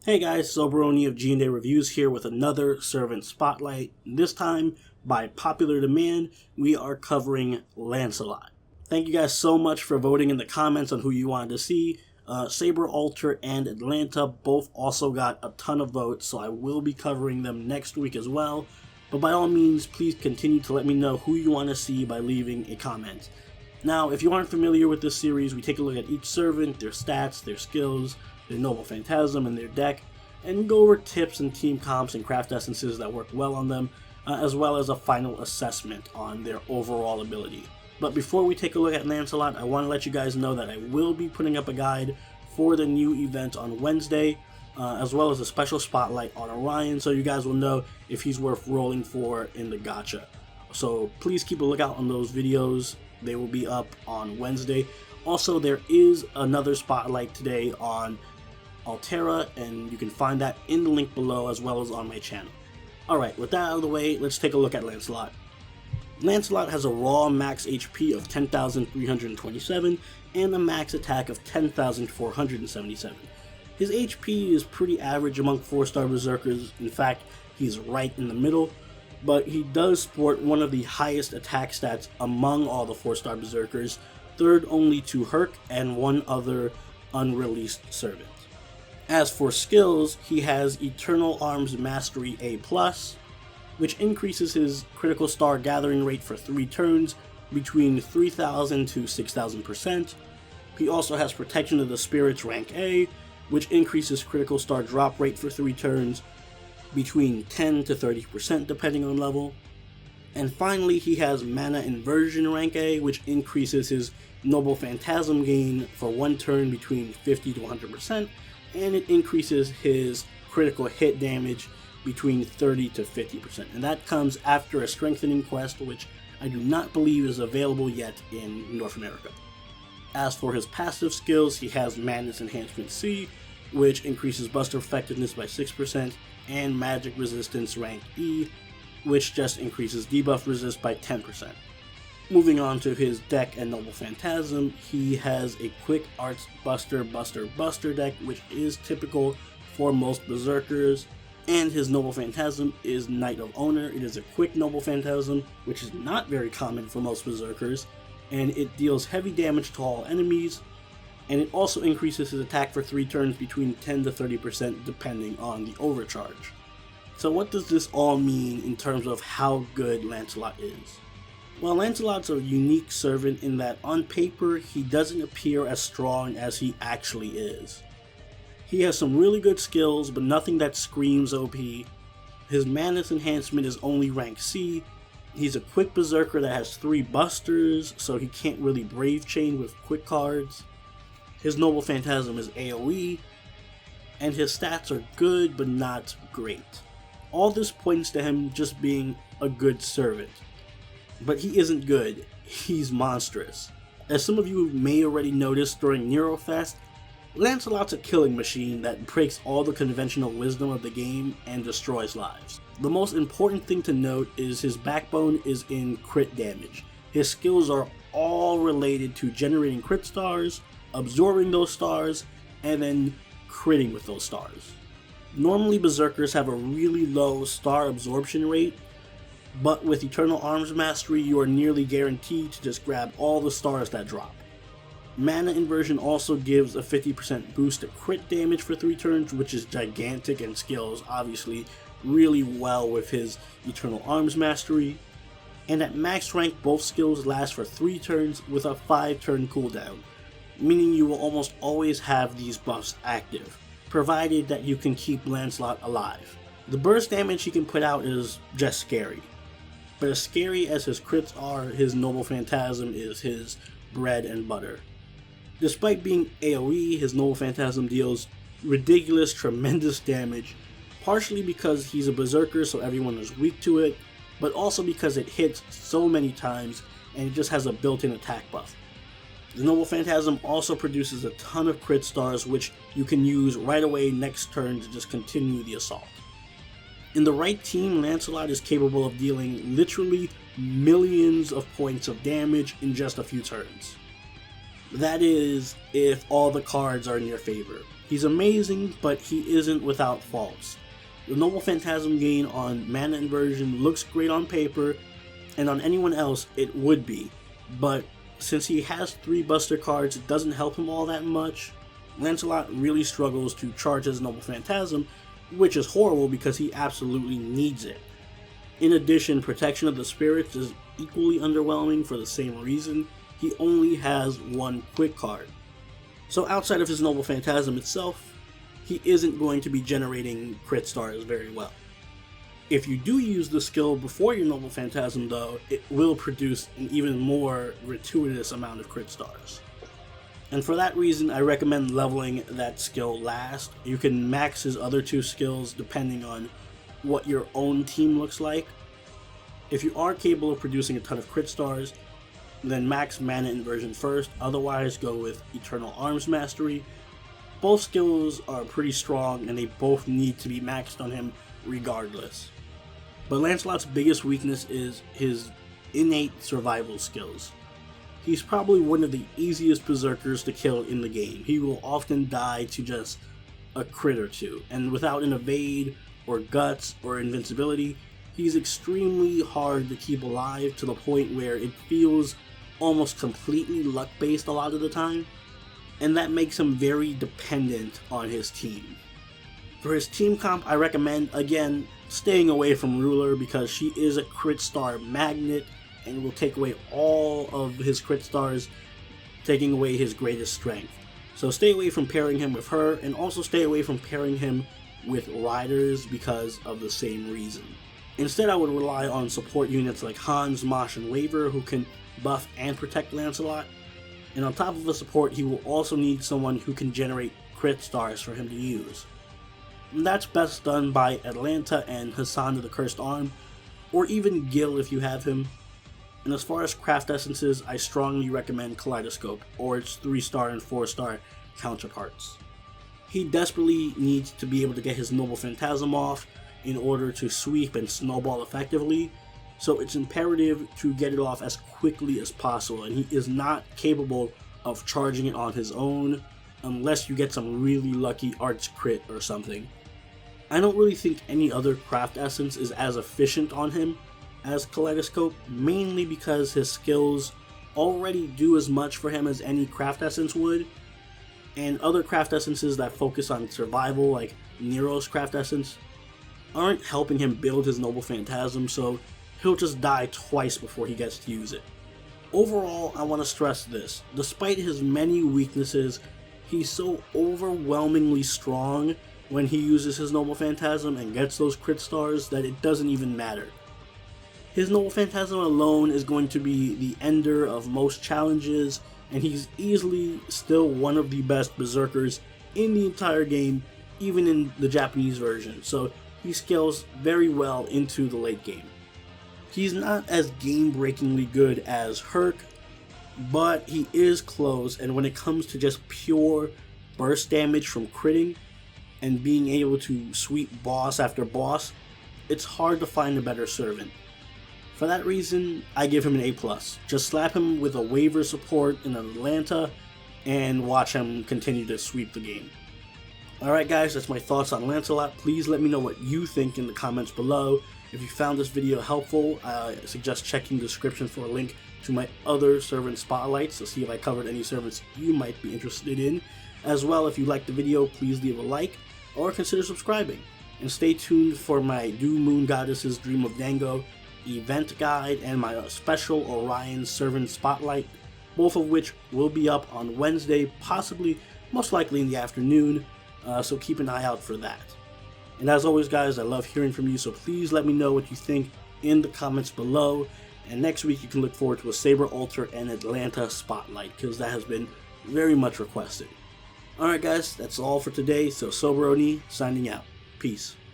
Hey guys, Soberoni of G&A Reviews here with another Servant Spotlight. This time, by popular demand, we are covering Lancelot. Thank you guys so much for voting in the comments on who you wanted to see. Saber, Alter, and Atlanta both also got a ton of votes, so I will be covering them next week as well. But by all means, please continue to let me know who you want to see by leaving a comment. Now, if you aren't familiar with this series, we take a look at each servant, their stats, their skills, their noble phantasm, and their deck, and go over tips and team comps and craft essences that work well on them, as well as a final assessment on their overall ability. But before we take a look at Lancelot, I want to let you guys know that I will be putting up a guide for the new event on Wednesday, as well as a special spotlight on Orion, so you guys will know if he's worth rolling for in the gacha. So please keep a lookout on those videos. They will be up on Wednesday. Also, there is another spotlight today on Altera, and you can find that in the link below as well as on my channel. Alright, with that out of the way, let's take a look at Lancelot. Lancelot has a raw max HP of 10,327 and a max attack of 10,477. His HP is pretty average among 4-star berserkers. In fact, he's right in the middle, but he does sport one of the highest attack stats among all the 4-star berserkers, third only to Herc and one other unreleased servant. As for skills, he has Eternal Arms Mastery A+, which increases his critical star gathering rate for 3 turns between 3,000 to 6,000%. He also has Protection of the Spirits rank A, which increases critical star drop rate for 3 turns between 10 to 30% depending on level. And finally, he has Mana Inversion rank A, which increases his Noble Phantasm gain for 1 turn between 50 to 100%, and it increases his critical hit damage between 30 to 50%. And that comes after a strengthening quest, which I do not believe is available yet in North America. As for his passive skills, he has Madness Enhancement C, which increases Buster Effectiveness by 6%, and Magic Resistance rank E, which just increases debuff resist by 10%. Moving on to his deck and Noble Phantasm, he has a Quick Arts Buster deck, which is typical for most berserkers, and his Noble Phantasm is Knight of Owner. It is a quick Noble Phantasm, which is not very common for most berserkers, and it deals heavy damage to all enemies, and it also increases his attack for 3 turns between 10 to 30% depending on the overcharge. So what does this all mean in terms of how good Lancelot is? Well, Lancelot's a unique servant in that on paper he doesn't appear as strong as he actually is. He has some really good skills, but nothing that screams OP. His Madness Enhancement is only rank C. He's a quick berserker that has 3 busters, so he can't really brave chain with quick cards. His Noble Phantasm is AoE, and his stats are good but not great. All this points to him just being a good servant. But he isn't good, he's monstrous. As some of you may already noticed during Neurofest, Lancelot's a killing machine that breaks all the conventional wisdom of the game and destroys lives. The most important thing to note is his backbone is in crit damage. His skills are all related to generating crit stars, absorbing those stars, and then critting with those stars. Normally berserkers have a really low star absorption rate, but with Eternal Arms Mastery you are nearly guaranteed to just grab all the stars that drop. Mana Inversion also gives a 50% boost to crit damage for 3 turns, which is gigantic and scales obviously really well with his Eternal Arms Mastery. And at max rank both skills last for 3 turns with a 5-turn cooldown, meaning you will almost always have these buffs active, provided that you can keep Lancelot alive. The burst damage he can put out is just scary. But as scary as his crits are, his Noble Phantasm is his bread and butter. Despite being AoE, his Noble Phantasm deals ridiculous, tremendous damage, partially because he's a berserker so everyone is weak to it, but also because it hits so many times and it just has a built-in attack buff. The Noble Phantasm also produces a ton of crit stars which you can use right away next turn to just continue the assault. In the right team, Lancelot is capable of dealing literally millions of points of damage in just a few turns. That is, if all the cards are in your favor. He's amazing, but he isn't without faults. The Noble Phantasm gain on Mana Inversion looks great on paper, and on anyone else it would be, but since he has 3 Buster cards, it doesn't help him all that much. Lancelot really struggles to charge his Noble Phantasm, which is horrible because he absolutely needs it. In addition, Protection of the Spirits is equally underwhelming for the same reason. He only has 1 quick card. So outside of his Noble Phantasm itself, he isn't going to be generating crit stars very well. If you do use the skill before your Noble Phantasm though, it will produce an even more gratuitous amount of crit stars. And for that reason, I recommend leveling that skill last. You can max his other 2 skills depending on what your own team looks like. If you are capable of producing a ton of crit stars, then max Mana Inversion first, otherwise go with Eternal Arms Mastery. Both skills are pretty strong and they both need to be maxed on him regardless. But Lancelot's biggest weakness is his innate survival skills. He's probably one of the easiest berserkers to kill in the game. He will often die to just a crit or 2, and without an evade or guts or invincibility, he's extremely hard to keep alive to the point where it feels almost completely luck based a lot of the time. And that makes him very dependent on his team. For his team comp, I recommend, again, staying away from Ruler because she is a crit star magnet and will take away all of his crit stars, taking away his greatest strength. So stay away from pairing him with her, and also stay away from pairing him with riders because of the same reason. Instead, I would rely on support units like Hans, Mosh, and Waver who can buff and protect Lancelot. And on top of a support, he will also need someone who can generate crit stars for him to use. And that's best done by Atlanta and Hassan of the Cursed Arm, or even Gil if you have him. And as far as craft essences, I strongly recommend Kaleidoscope, or its 3-star and 4-star counterparts. He desperately needs to be able to get his Noble Phantasm off in order to sweep and snowball effectively, so it's imperative to get it off as quickly as possible, and he is not capable of charging it on his own unless you get some really lucky arts crit or something. I don't really think any other craft essence is as efficient on him as Kaleidoscope, mainly because his skills already do as much for him as any craft essence would, and other craft essences that focus on survival, like Nero's craft essence, aren't helping him build his Noble Phantasm, so he'll just die twice before he gets to use it. Overall, I want to stress this: despite his many weaknesses, he's so overwhelmingly strong when he uses his Noble Phantasm and gets those crit stars that it doesn't even matter. His Noble Phantasm alone is going to be the ender of most challenges, and he's easily still one of the best berserkers in the entire game, even in the Japanese version, so he scales very well into the late game. He's not as game-breakingly good as Herc, but he is close, and when it comes to just pure burst damage from critting and being able to sweep boss after boss, it's hard to find a better servant. For that reason, I give him an A+. Just slap him with a Waver support in Atlanta and watch him continue to sweep the game. Alright guys, that's my thoughts on Lancelot. Please let me know what you think in the comments below. If you found this video helpful, I suggest checking the description for a link to my other servant spotlights to see if I covered any servants you might be interested in. As well, if you liked the video, please leave a like or consider subscribing. And stay tuned for my New Moon Goddess's Dream of Dango event guide and my special Orion servant spotlight, both of which will be up on Wednesday, possibly, most likely in the afternoon, so keep an eye out for that. And as always guys, I love hearing from you, so please let me know what you think in the comments below. And next week you can look forward to a Saber Altar and Atlanta spotlight, because that has been very much requested. Alright guys, that's all for today, so Soberoni signing out. Peace.